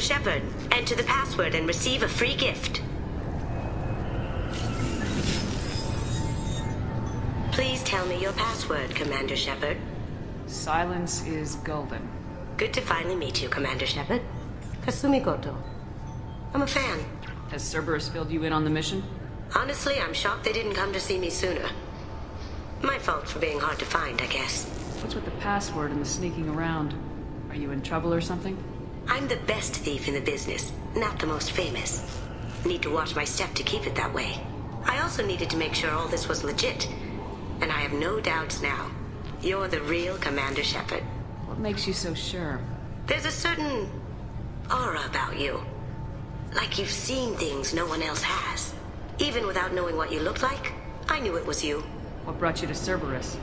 Shepard, enter the password and receive a free gift. Please tell me your password, Commander Shepard. Silence is golden. Good to finally meet you, Commander Shepard. Kasumi Goto. I'm a fan. Has Cerberus filled you in on the mission? Honestly, I'm shocked they didn't come to see me sooner. My fault for being hard to find, I guess. What's with the password and the sneaking around? Are you in trouble or something? I'm the best thief in the business, not the most famous. Need to watch my step to keep it that way. I also needed to make sure all this was legit. And I have no doubts now. You're the real Commander Shepard. What makes you so sure? There's a certain aura about you. Like you've seen things no one else has. Even without knowing what you looked like, I knew it was you. What brought you to Cerberus?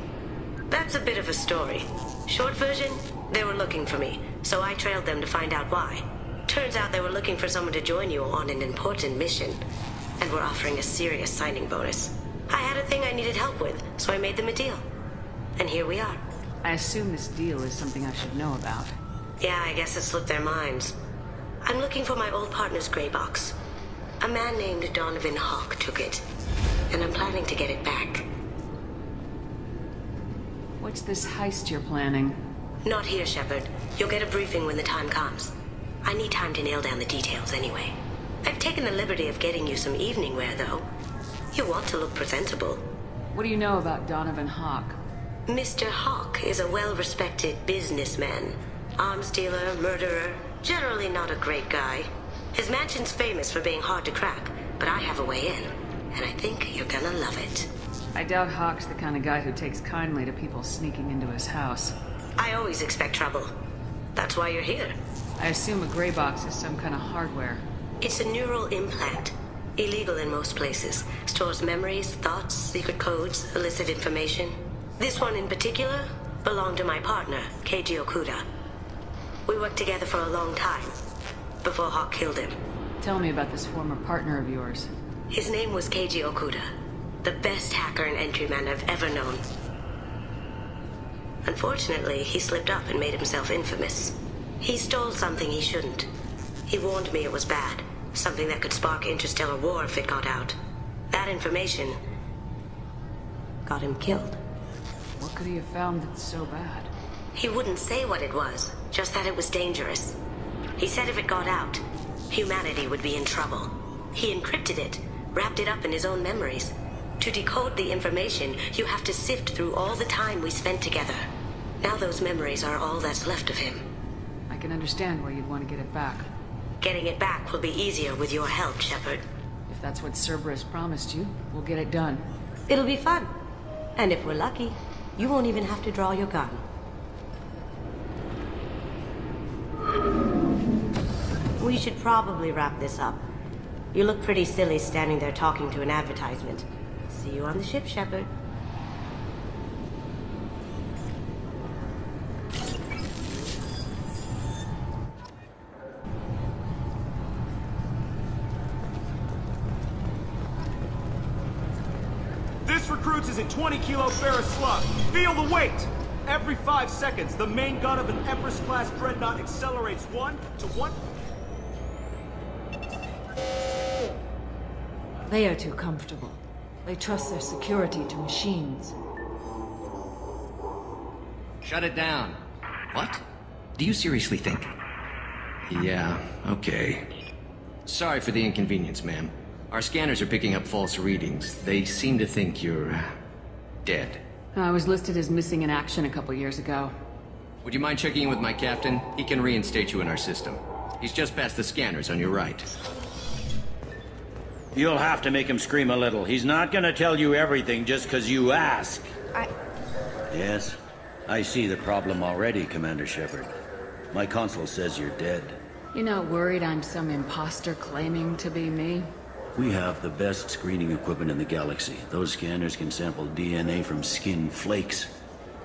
That's a bit of a story. Short version, they were looking for me, so I trailed them to find out why. Turns out they were looking for someone to join you on an important mission, and were offering a serious signing bonus. I had a thing I needed help with, so I made them a deal. And here we are. I assume this deal is something I should know about. Yeah, I guess it slipped their minds. I'm looking for my old partner's gray box. A man named Donovan Hawk took it, and I'm planning to get it back. What's this heist you're planning? Not here, Shepard. You'll get a briefing when the time comes. I need time to nail down the details anyway. I've taken the liberty of getting you some evening wear, though. You want to look presentable. What do you know about Donovan Hawk? Mr. Hawk is a well-respected businessman. Arms dealer, murderer, generally not a great guy. His mansion's famous for being hard to crack, but I have a way in, and I think you're gonna love it. I doubt Hawk's the kind of guy who takes kindly to people sneaking into his house. I always expect trouble. That's why you're here. I assume a gray box is some kind of hardware. It's a neural implant. Illegal in most places. Stores memories, thoughts, secret codes, illicit information. This one in particular belonged to my partner, Keiji Okuda. We worked together for a long time, before Hawk killed him. Tell me about this former partner of yours. His name was Keiji Okuda, the best hacker and entryman I've ever known. Unfortunately, he slipped up and made himself infamous. He stole something he shouldn't. He warned me it was bad, something that could spark interstellar war if it got out. That information got him killed. What could he have found that's so bad? He wouldn't say what it was, just that it was dangerous. He said if it got out, humanity would be in trouble. He encrypted it, wrapped it up in his own memories. To decode the information, you have to sift through all the time we spent together. Now those memories are all that's left of him. I can understand why you'd want to get it back. Getting it back will be easier with your help, Shepard. If that's what Cerberus promised you, we'll get it done. It'll be fun. And if we're lucky, you won't even have to draw your gun. We should probably wrap this up. You look pretty silly standing there talking to an advertisement. See you on the ship, Shepard. This recruits is a 20-kilo ferrous slug. Feel the weight! Every 5 seconds, the main gun of an Empress-class dreadnought accelerates 1 to 1... They are too comfortable. They trust their security to machines. Shut it down. What? Do you seriously think? Yeah, okay. Sorry for the inconvenience, ma'am. Our scanners are picking up false readings. They seem to think you're... dead. I was listed as missing in action a couple years ago. Would you mind checking in with my captain? He can reinstate you in our system. He's just past the scanners on your right. You'll have to make him scream a little. He's not gonna tell you everything just because you ask. Yes, I see the problem already, Commander Shepard. My console says you're dead. You're not worried I'm some imposter claiming to be me? We have the best screening equipment in the galaxy. Those scanners can sample DNA from skin flakes.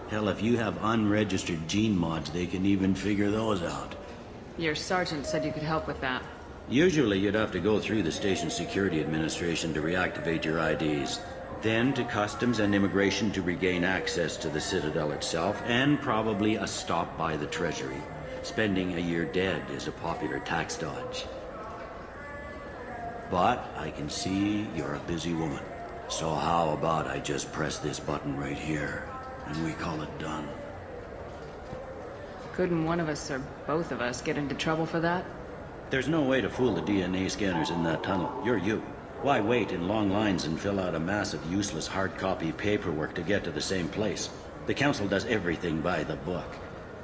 Hell, if you have unregistered gene mods, they can even figure those out. Your sergeant said you could help with that. Usually you'd have to go through the station security administration to reactivate your IDs. Then to customs and immigration to regain access to the Citadel itself, and probably a stop by the Treasury. spending a year dead is a popular tax dodge. But I can see you're a busy woman. So how about I just press this button right here, and we call it done? Couldn't one of us or both of us get into trouble for that? There's no way to fool the DNA scanners in that tunnel. You're you. Why wait in long lines and fill out a massive useless hard copy paperwork to get to the same place? The Council does everything by the book.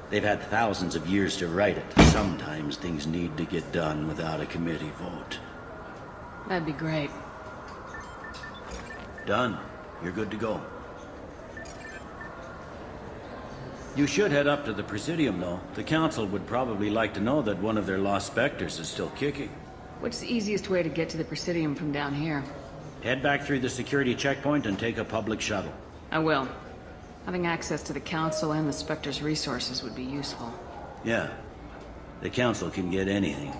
They've had thousands of years to write it. Sometimes things need to get done without a committee vote. That'd be great. Done. You're good to go. You should head up to the Presidium, though. The Council would probably like to know that one of their lost specters is still kicking. What's the easiest way to get to the Presidium from down here? Head back through the security checkpoint and take a public shuttle. I will. Having access to the Council and the Spectre's resources would be useful. Yeah. The Council can get anything.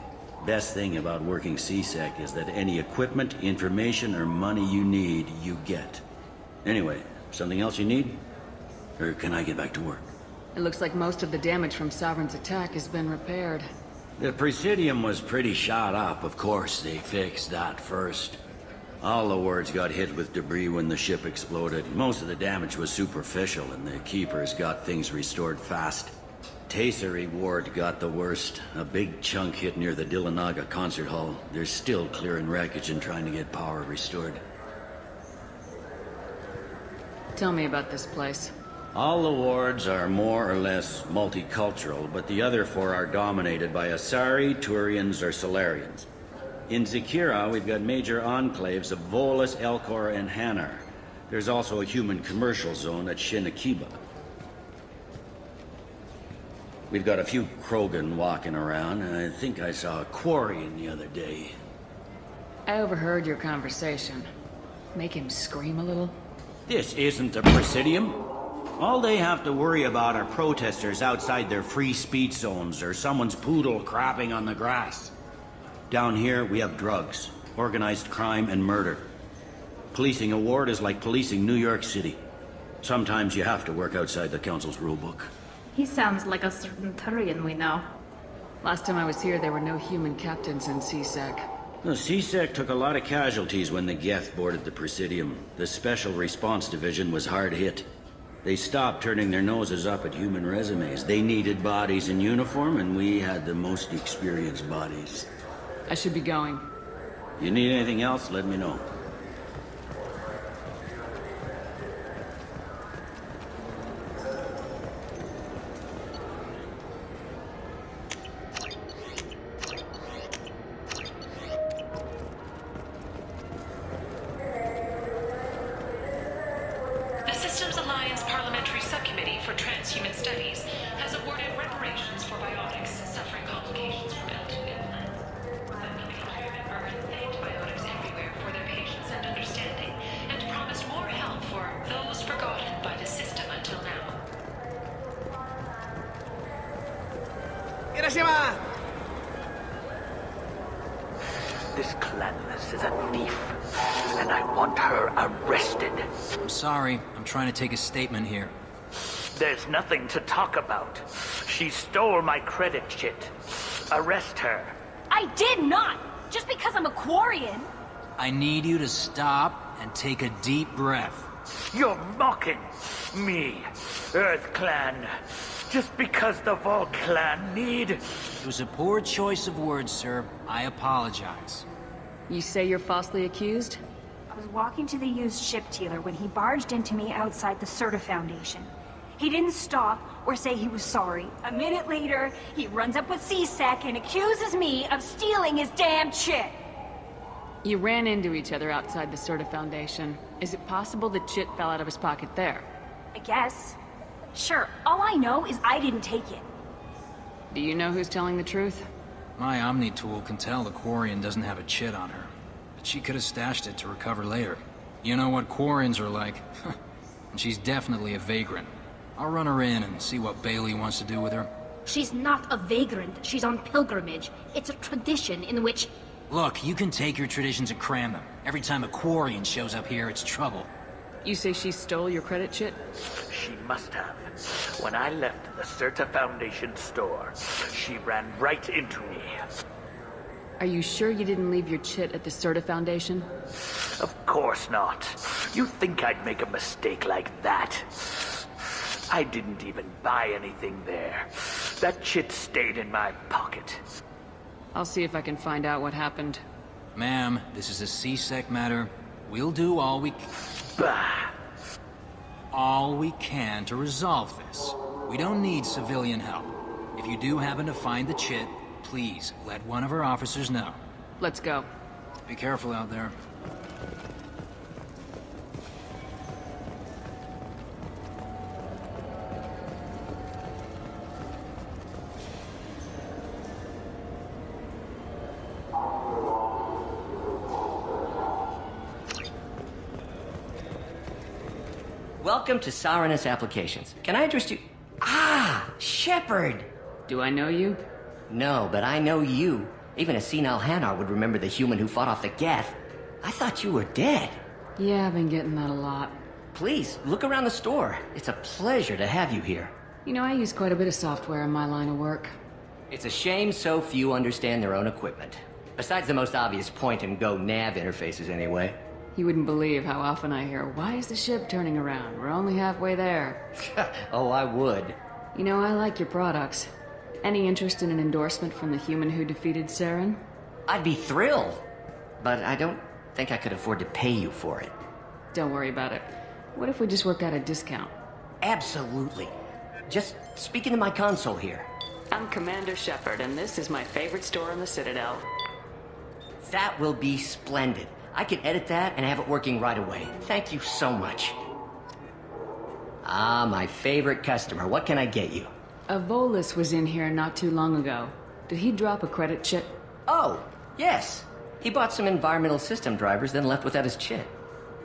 Best thing about working CSEC is that any equipment, information, or money you need, you get. Anyway, something else you need? Or can I get back to work? It looks like most of the damage from Sovereign's attack has been repaired. The Presidium was pretty shot up. Of course, they fixed that first. All the wards got hit with debris when the ship exploded. Most of the damage was superficial, and the Keepers got things restored fast. Tasery Ward got the worst. A big chunk hit near the Dillanaga concert hall. They're still clearing wreckage and trying to get power restored. Tell me about this place. All the wards are more or less multicultural, but the other four are dominated by Asari, Turians, or Solarians. In Zakira, we've got major enclaves of Volus, Elcor, and Hanar. There's also a human commercial zone at Shinakiba. We've got a few Krogan walking around, and I think I saw a Quarian the other day. I overheard your conversation. Make him scream a little? This isn't a Presidium. All they have to worry about are protesters outside their free speech zones or someone's poodle crapping on the grass. Down here, we have drugs, organized crime, and murder. Policing a ward is like policing New York City. Sometimes you have to work outside the Council's rulebook. He sounds like a certain Turian we know. Last time I was here, there were no human captains in CSEC. The CSEC took a lot of casualties when the Geth boarded the Presidium. The Special Response Division was hard hit. They stopped turning their noses up at human resumes. They needed bodies in uniform, and we had the most experienced bodies. I should be going. You need anything else, let me know. The Systems Alliance Parliamentary Subcommittee for Transhuman Studies has awarded reparations for biotics suffering complications from L2 implants. Subcommittee members thanked biotics everywhere for their patience and understanding, and promised more help for those forgotten by the system until now. This Clanless is a thief, and I want her arrested. I'm sorry. I'm trying to take a statement here. There's nothing to talk about. She stole my credit shit. Arrest her. I did not! Just because I'm a Quarian! I need you to stop and take a deep breath. You're mocking me, Earth Clan. Just because the Vol Clan need... It was a poor choice of words, sir. I apologize. You say you're falsely accused? I was walking to the used ship dealer when he barged into me outside the Serta Foundation. He didn't stop or say he was sorry. A minute later, he runs up with CSEC and accuses me of stealing his damn shit. You ran into each other outside the Serta Foundation. Is it possible that shit fell out of his pocket there? I guess. Sure, all I know is I didn't take it. Do you know who's telling the truth? My Omni tool can tell the Quarian doesn't have a chit on her. But she could have stashed it to recover later. You know what Quarians are like. And she's definitely a vagrant. I'll run her in and see what Bailey wants to do with her. She's not a vagrant. She's on pilgrimage. It's a tradition in which... Look, you can take your traditions and cram them. Every time a Quarian shows up here, it's trouble. You say she stole your credit chit? She must have. When I left the Certa Foundation store, she ran right into me. Are you sure you didn't leave your chit at the Certa Foundation? Of course not. You think I'd make a mistake like that? I didn't even buy anything there. That chit stayed in my pocket. I'll see if I can find out what happened. Ma'am, this is a C-Sec matter. We'll do all we can to resolve this. We don't need civilian help. If you do happen to find the chit, please let one of our officers know. Let's go. Be careful out there. Welcome to Saranus Applications. Can I address you? Ah, Shepard! Do I know you? No, but I know you. Even a senile Hanar would remember the human who fought off the Geth. I thought you were dead. Yeah, I've been getting that a lot. Please, look around the store. It's a pleasure to have you here. You know, I use quite a bit of software in my line of work. It's a shame so few understand their own equipment. Besides the most obvious point-and-go nav interfaces, anyway. You wouldn't believe how often I hear, "Why is the ship turning around? We're only halfway there." Oh, I would. You know, I like your products. Any interest in an endorsement from the human who defeated Saren? I'd be thrilled. But I don't think I could afford to pay you for it. Don't worry about it. What if we just work out a discount? Absolutely. Just speak into my console here. I'm Commander Shepard, and this is my favorite store in the Citadel. That will be splendid. I can edit that and have it working right away. Thank you so much. Ah, my favorite customer. What can I get you? A Volus was in here not too long ago. Did he drop a credit chit? Oh, yes. He bought some environmental system drivers, then left without his chit.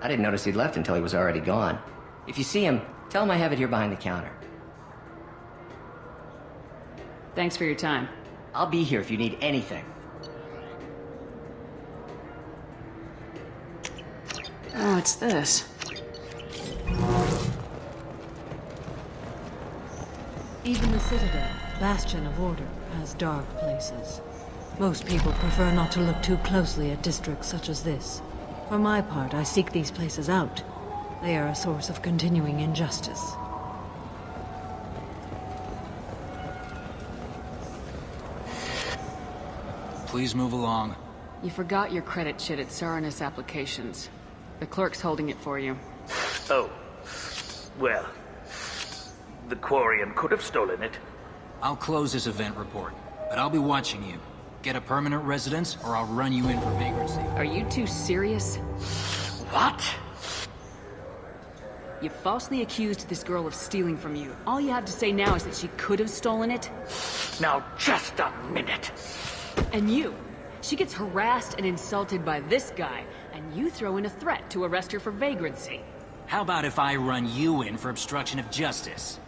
I didn't notice he'd left until he was already gone. If you see him, tell him I have it here behind the counter. Thanks for your time. I'll be here if you need anything. Oh, it's this. Even the Citadel, bastion of order, has dark places. Most people prefer not to look too closely at districts such as this. For my part, I seek these places out. They are a source of continuing injustice. Please move along. You forgot your credit chit at Saranus Applications. The clerk's holding it for you. Oh. Well, the Quarian could have stolen it. I'll close this event report, but I'll be watching you. Get a permanent residence, or I'll run you in for vagrancy. Are you two serious? What? You falsely accused this girl of stealing from you. All you have to say now is that she could have stolen it? Now, just a minute. And you. She gets harassed and insulted by this guy, and you throw in a threat to arrest her for vagrancy. How about if I run you in for obstruction of justice?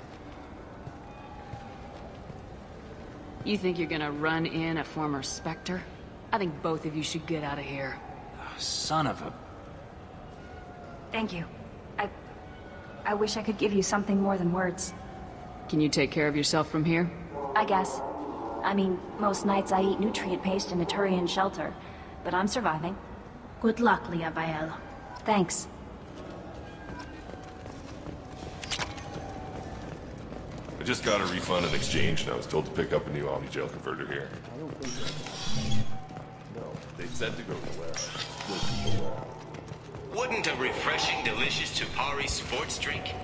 You think you're gonna run in a former Spectre? I think both of you should get out of here. Son of a... Thank you. I wish I could give you something more than words. Can you take care of yourself from here? I guess. I mean, most nights I eat nutrient paste in a Turian shelter, but I'm surviving. Good luck, Leah Bael. Thanks. I just got a refund and exchange, and I was told to pick up a new Omni Gel converter here. I don't think so. No, they said to go to the west. Go to the west. Wouldn't a refreshing, delicious Tupari sports drink?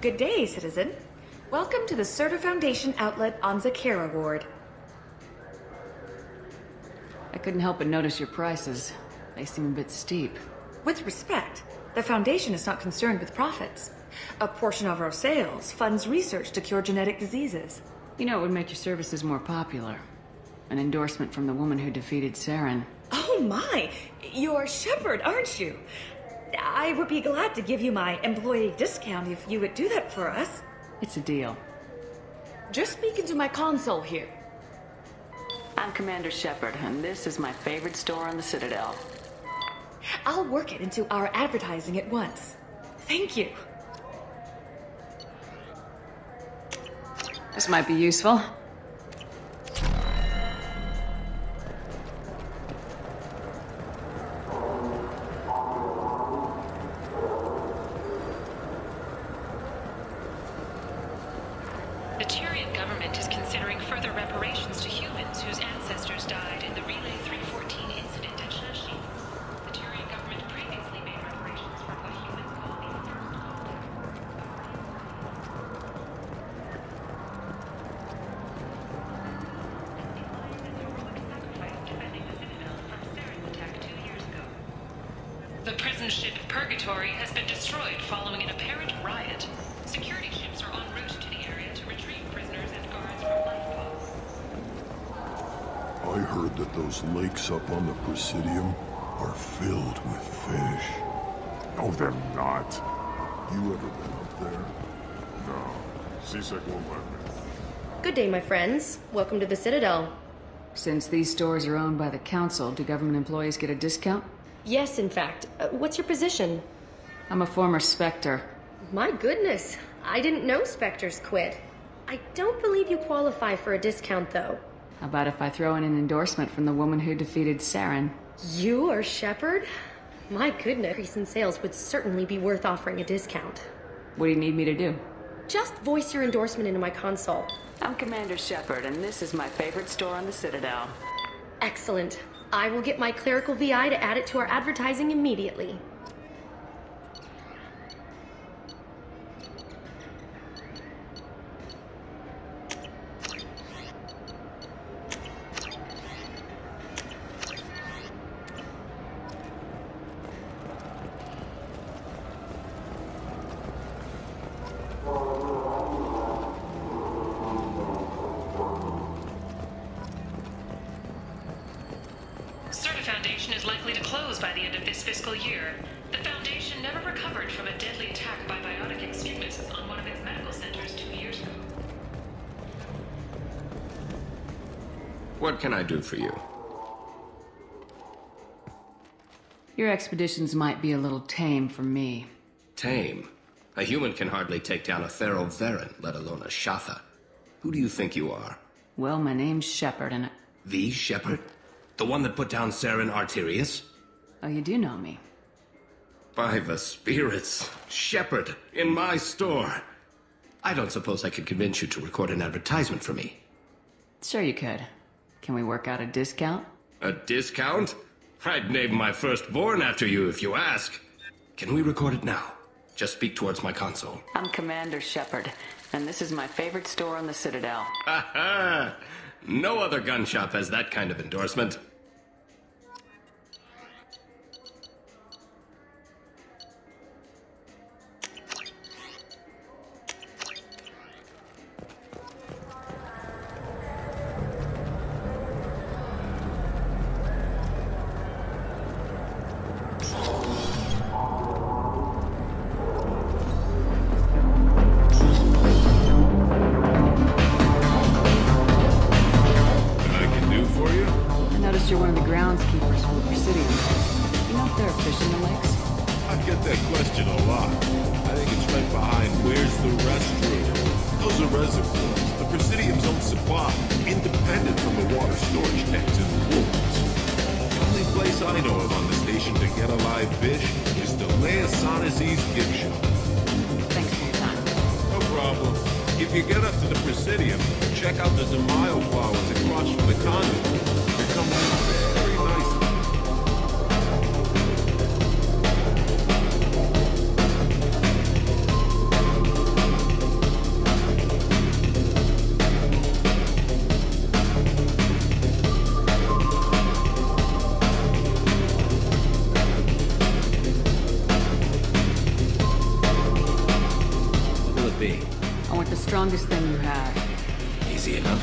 Good day, citizen. Welcome to the Certa Foundation outlet on Zakera Ward. I couldn't help but notice your prices. They seem a bit steep. With respect, the Foundation is not concerned with profits. A portion of our sales funds research to cure genetic diseases. You know, it would make your services more popular. An endorsement from the woman who defeated Saren. Oh my! You're Shepard, aren't you? I would be glad to give you my employee discount if you would do that for us. It's a deal. Just speak into my console here. I'm Commander Shepard, and this is my favorite store on the Citadel. I'll work it into our advertising at once. Thank you. This might be useful. The Tyrian government is considering further reparations to humans whose ancestors died in the Relay 314 incident at Shashi. The Tyrian government previously made reparations for what humans call the first defending the Citadel from Saren's attack 2 years ago. The prison ship Purgatory has been destroyed following an apparent riot. Security ships are en route to the area to retrieve prisoners and guards from life pods. I heard that those lakes up on the Presidium are filled with fish. No, they're not. You ever been up there? No. Seasick won't let me. Good day, my friends. Welcome to the Citadel. Since these stores are owned by the Council, do government employees get a discount? Yes, in fact. What's your position? I'm a former Spectre. My goodness. I didn't know Spectres quit. I don't believe you qualify for a discount, though. How about if I throw in an endorsement from the woman who defeated Saren? You are Shepard? My goodness. Increase in sales would certainly be worth offering a discount. What do you need me to do? Just voice your endorsement into my console. I'm Commander Shepard, and this is my favorite store on the Citadel. Excellent. I will get my clerical VI to add it to our advertising immediately. Foundation is likely to close by the end of this fiscal year. The Foundation never recovered from a deadly attack by biotic extremists on one of its medical centers 2 years ago. What can I do for you? Your expeditions might be a little tame for me. Tame? A human can hardly take down a Thero Varen, let alone a Shatha. Who do you think you are? Well, my name's Shepard, and The Shepard? The one that put down Saren Arterius? Oh, you do know me. By the spirits. Shepard, in my store. I don't suppose I could convince you to record an advertisement for me. Sure you could. Can we work out a discount? A discount? I'd name my firstborn after you if you ask. Can we record it now? Just speak towards my console. I'm Commander Shepard, and this is my favorite store on the Citadel. Ha ha! No other gun shop has that kind of endorsement. You're one of the groundskeepers for the Presidium. You know if there are fish in the lakes? I get that question a lot. I think it's right behind where's the restroom. Those are reservoirs. The Presidium's own supply, independent from the water storage tanks in the woods. The only place I know of on the station to get a live fish is the Leia Sanazi's gift shop. Thanks for your time. No problem. If you get up to the Presidium, check out the Zamayo flowers across from the conduit. They're coming in very nicely. Will it be? I want the strongest thing you have. Easy enough.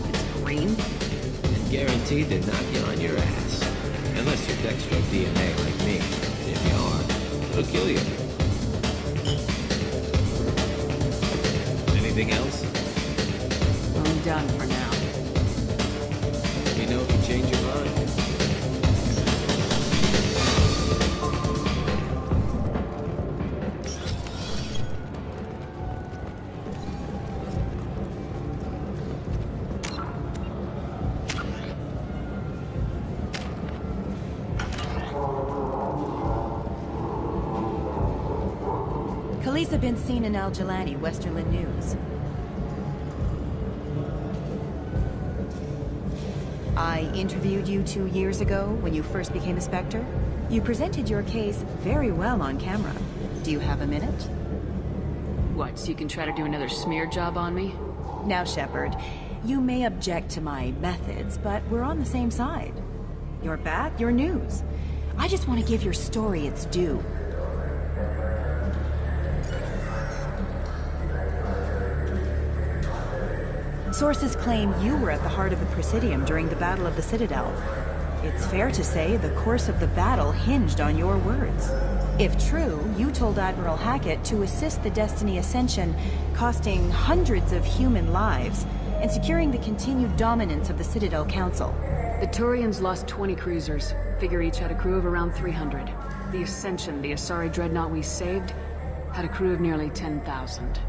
It's green? And guaranteed to knock you on your ass. Unless you're Dextro DNA like me. If you are, it'll kill you. Anything else? I'm done for now. Let me know if you change your mind. Khaleesa been seen in Al Jalani, Westerland News. I interviewed you 2 years ago when you first became a Spectre. You presented your case very well on camera. Do you have a minute? What, so you can try to do another smear job on me? Now, Shepard, you may object to my methods, but we're on the same side. You're back, you're news. I just want to give your story its due. Sources claim you were at the heart of the Presidium during the Battle of the Citadel. It's fair to say the course of the battle hinged on your words. If true, you told Admiral Hackett to assist the Destiny Ascension, costing hundreds of human lives, and securing the continued dominance of the Citadel Council. The Turians lost 20 cruisers. Figure each had a crew of around 300. The Ascension, the Asari dreadnought we saved, had a crew of nearly 10,000.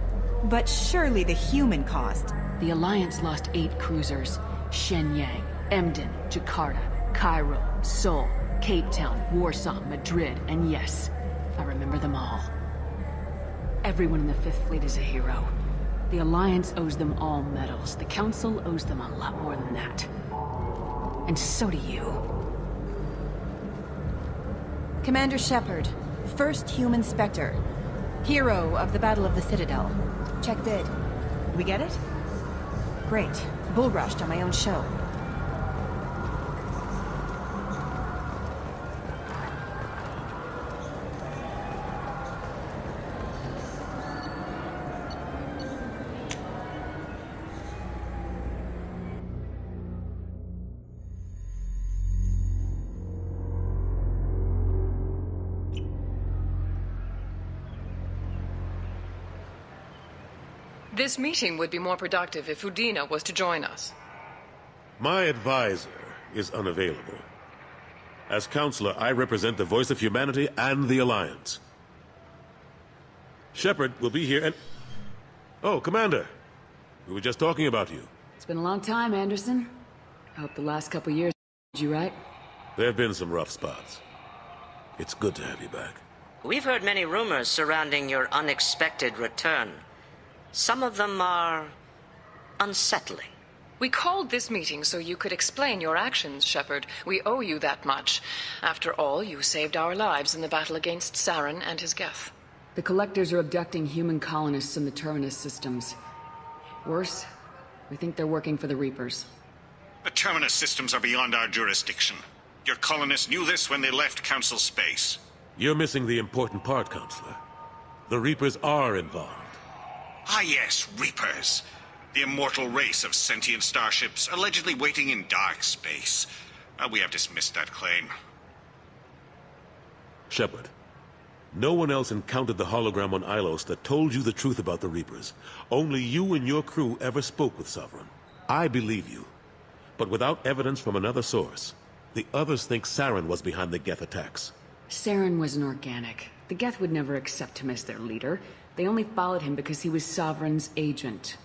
But surely the human cost. The Alliance lost 8 cruisers. Shenyang, Emden, Jakarta, Cairo, Seoul, Cape Town, Warsaw, Madrid, and yes, I remember them all. Everyone in the Fifth Fleet is a hero. The Alliance owes them all medals. The Council owes them a lot more than that. And so do you. Commander Shepard, first human Spectre. Hero of the Battle of the Citadel. Check bid. We get it? Great. Bull rushed on my own show. This meeting would be more productive if Udina was to join us. My advisor is unavailable. As counselor, I represent the voice of humanity and the Alliance. Shepard will be here and... Oh, Commander. We were just talking about you. It's been a long time, Anderson. I hope the last couple years did you right. There have been some rough spots. It's good to have you back. We've heard many rumors surrounding your unexpected return. Some of them are unsettling. We called this meeting so you could explain your actions, Shepard. We owe you that much. After all, you saved our lives in the battle against Saren and his Geth. The Collectors are abducting human colonists in the Terminus systems. Worse, we think they're working for the Reapers. The Terminus systems are beyond our jurisdiction. Your colonists knew this when they left Council space. You're missing the important part, Counselor. The Reapers are involved. Ah yes, Reapers. The immortal race of sentient starships allegedly waiting in dark space. We have dismissed that claim. Shepard, no one else encountered the hologram on Ilos that told you the truth about the Reapers. Only you and your crew ever spoke with Sovereign. I believe you. But without evidence from another source, the others think Saren was behind the Geth attacks. Saren was an organic. The Geth would never accept him as their leader. They only followed him because he was Sovereign's agent.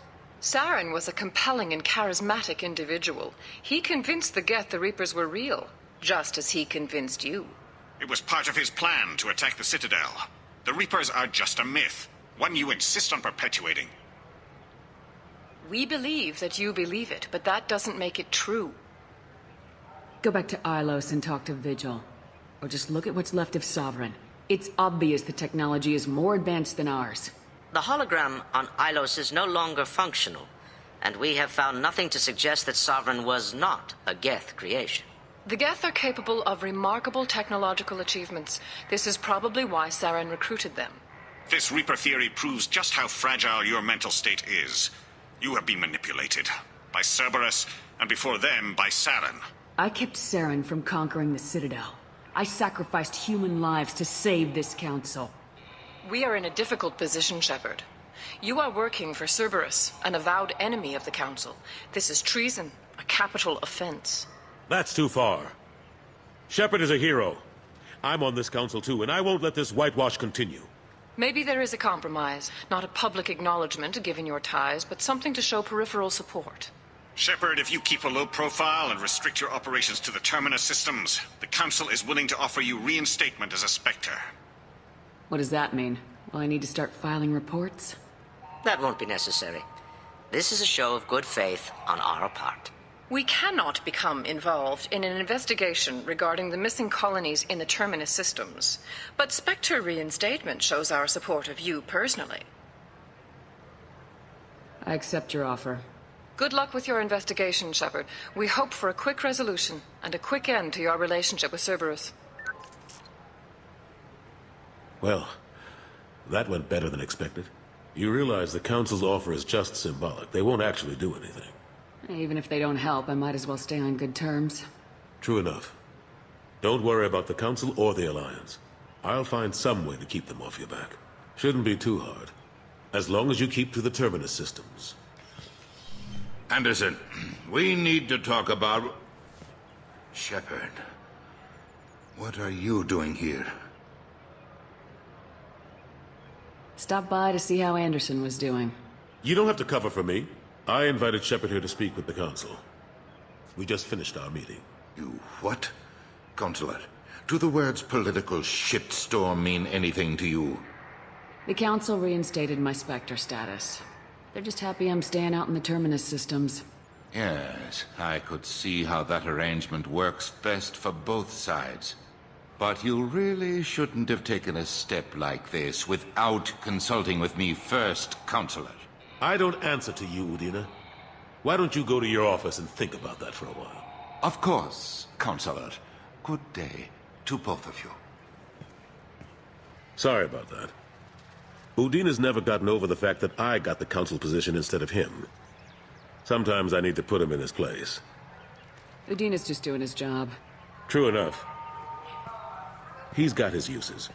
Saren was a compelling and charismatic individual. He convinced the Geth the Reapers were real, just as he convinced you. It was part of his plan to attack the Citadel. The Reapers are just a myth, one you insist on perpetuating. We believe that you believe it, but that doesn't make it true. Go back to Ilos and talk to Vigil. Or just look at what's left of Sovereign. It's obvious the technology is more advanced than ours. The hologram on Ilos is no longer functional, and we have found nothing to suggest that Sovereign was not a Geth creation. The Geth are capable of remarkable technological achievements. This is probably why Saren recruited them. This Reaper theory proves just how fragile your mental state is. You have been manipulated. By Cerberus, and before them, by Saren. I kept Saren from conquering the Citadel. I sacrificed human lives to save this council. We are in a difficult position, Shepard. You are working for Cerberus, an avowed enemy of the Council. This is treason, a capital offense. That's too far. Shepard is a hero. I'm on this council too, and I won't let this whitewash continue. Maybe there is a compromise. Not a public acknowledgement given your ties, but something to show peripheral support. Shepard, if you keep a low profile and restrict your operations to the Terminus systems, the Council is willing to offer you reinstatement as a Spectre. What does that mean? Will I need to start filing reports? That won't be necessary. This is a show of good faith on our part. We cannot become involved in an investigation regarding the missing colonies in the Terminus systems, but Spectre reinstatement shows our support of you personally. I accept your offer. Good luck with your investigation, Shepard. We hope for a quick resolution and a quick end to your relationship with Cerberus. Well, that went better than expected. You realize the Council's offer is just symbolic. They won't actually do anything. Even if they don't help, I might as well stay on good terms. True enough. Don't worry about the Council or the Alliance. I'll find some way to keep them off your back. Shouldn't be too hard. As long as you keep to the Terminus systems. Anderson, we need to talk about... Shepard. What are you doing here? Stop by to see how Anderson was doing. You don't have to cover for me. I invited Shepard here to speak with the Council. We just finished our meeting. You what? Consular, do the words political shitstorm mean anything to you? The Council reinstated my Spectre status. They're just happy I'm staying out in the Terminus systems. Yes, I could see how that arrangement works best for both sides. But you really shouldn't have taken a step like this without consulting with me first, Consular. I don't answer to you, Udina. Why don't you go to your office and think about that for a while? Of course, Consular. Good day to both of you. Sorry about that. Udina's never gotten over the fact that I got the Council position instead of him. Sometimes I need to put him in his place. Udina's just doing his job. True enough. He's got his uses.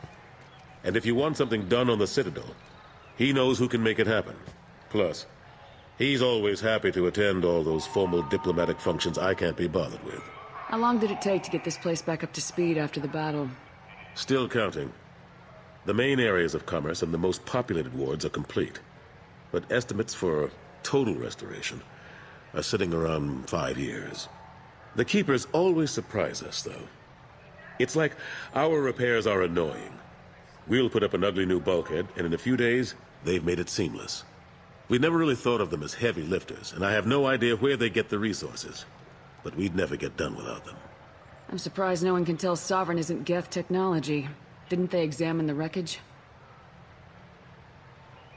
And if you want something done on the Citadel, he knows who can make it happen. Plus, he's always happy to attend all those formal diplomatic functions I can't be bothered with. How long did it take to get this place back up to speed after the battle? Still counting. The main areas of commerce and the most populated wards are complete. But estimates for total restoration are sitting around 5 years. The Keepers always surprise us, though. It's like our repairs are annoying. We'll put up an ugly new bulkhead, and in a few days, they've made it seamless. We never really thought of them as heavy lifters, and I have no idea where they get the resources. But we'd never get done without them. I'm surprised no one can tell Sovereign isn't Geth technology. Didn't they examine the wreckage?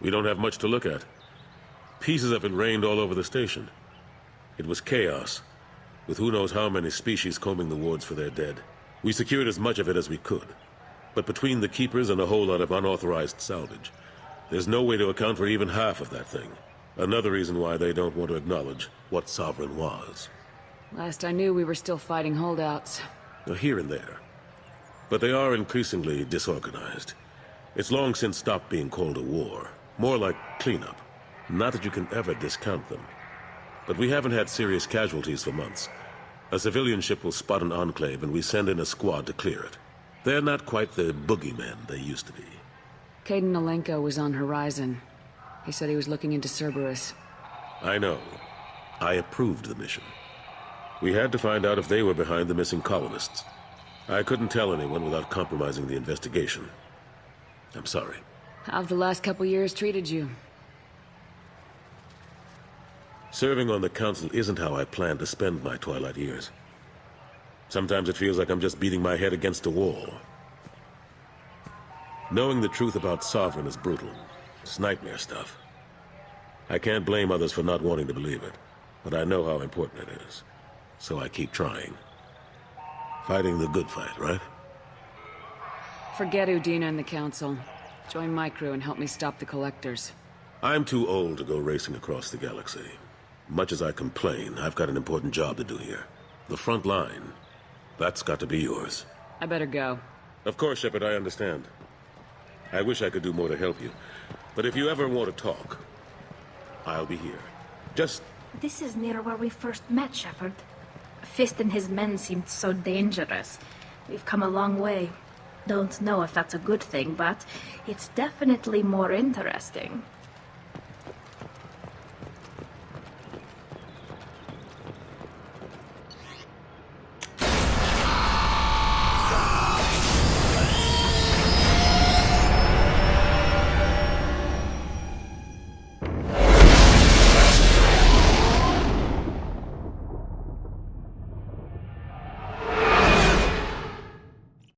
We don't have much to look at. Pieces of it rained all over the station. It was chaos, with who knows how many species combing the wards for their dead. We secured as much of it as we could. But between the Keepers and a whole lot of unauthorized salvage, there's no way to account for even half of that thing. Another reason why they don't want to acknowledge what Sovereign was. Last I knew, we were still fighting holdouts. Here and there. But they are increasingly disorganized. It's long since stopped being called a war. More like cleanup. Not that you can ever discount them. But we haven't had serious casualties for months. A civilian ship will spot an enclave and we send in a squad to clear it. They're not quite the boogeymen they used to be. Caden Alenko was on Horizon. He said he was looking into Cerberus. I know. I approved the mission. We had to find out if they were behind the missing colonists. I couldn't tell anyone without compromising the investigation. I'm sorry. How've the last couple years treated you? Serving on the Council isn't how I planned to spend my twilight years. Sometimes it feels like I'm just beating my head against a wall. Knowing the truth about Sovereign is brutal. It's nightmare stuff. I can't blame others for not wanting to believe it, but I know how important it is. So I keep trying. Fighting the good fight, right? Forget Udina and the Council. Join my crew and help me stop the Collectors. I'm too old to go racing across the galaxy. Much as I complain, I've got an important job to do here. The front line. That's got to be yours. I better go. Of course, Shepard, I understand. I wish I could do more to help you. But if you ever want to talk, I'll be here. Just... This is near where we first met, Shepard. Fist and his men seemed so dangerous. We've come a long way. Don't know if that's a good thing, but it's definitely more interesting.